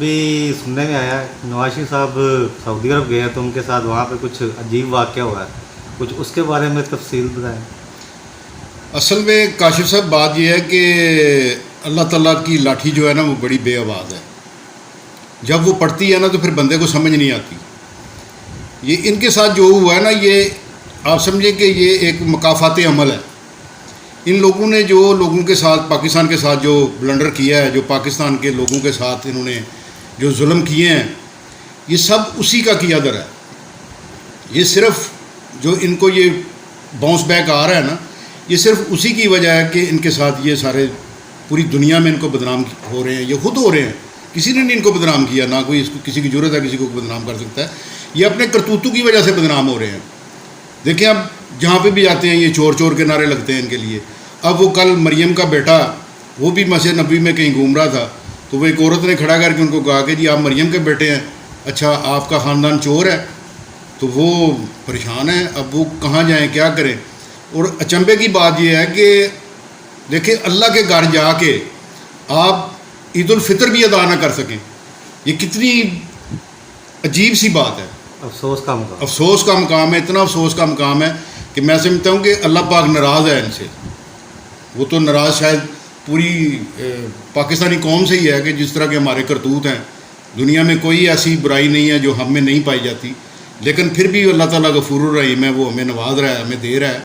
अभी सुनने में आया नवाज शरीफ साहब सऊदी अरब गए हैं तो उनके साथ वहाँ पे कुछ अजीब वाक़या हुआ है, कुछ उसके बारे में तफसील बताएं। असल में काशिफ साहब बात यह है कि अल्लाह ताला की लाठी जो है ना वो बड़ी बेआवाज़ है। जब वो पड़ती है ना तो फिर बंदे को समझ नहीं आती। ये इनके साथ जो हुआ है ना, ये आप समझे कि ये एक मकाफात अमल है। इन लोगों ने जो लोगों के साथ, पाकिस्तान के साथ जो ब्लंडर किया है, जो पाकिस्तान के लोगों के साथ इन्होंने जो जुल्म किए हैं, ये सब उसी का किया दर है। ये सिर्फ जो इनको ये बाउंस बैक आ रहा है ना, ये सिर्फ उसी की वजह है कि इनके साथ ये सारे पूरी दुनिया में इनको बदनाम हो रहे हैं। ये खुद हो रहे हैं, किसी ने नहीं इनको बदनाम किया, ना कोई इसको किसी की ज़रूरत है किसी को बदनाम कर सकता है। ये अपने करतूतों की वजह से बदनाम हो रहे हैं। देखिए, अब जहाँ पे भी जाते हैं ये चोर चोर के नारे लगते हैं इनके लिए। अब वो कल मरियम का बेटा, वो भी मस्जिद नबी में कहीं घूम रहा था, तो वो एक औरत ने खड़ा करके उनको कहा कि जी आप मरियम के बेटे हैं, अच्छा आपका ख़ानदान चोर है। तो वो परेशान है, अब वो कहाँ जाएं, क्या करें। और अचंभे की बात यह है कि देखिए, अल्लाह के घर जाके आप ईद उल फितर भी अदा ना कर सकें, ये कितनी अजीब सी बात है। अफसोस का मुकाम, अफसोस का मकाम है, इतना अफसोस का मकाम है कि मैं समझता हूँ कि अल्लाह पाक नाराज़ है इनसे। वो तो नाराज़ शायद पूरी पाकिस्तानी कौम से ही है कि जिस तरह के हमारे करतूत हैं। दुनिया में कोई ऐसी बुराई नहीं है जो हम में नहीं पाई जाती, लेकिन फिर भी अल्लाह ताला गफूरुर रहीम है, वो हमें नवाज रहा है, हमें दे रहा है।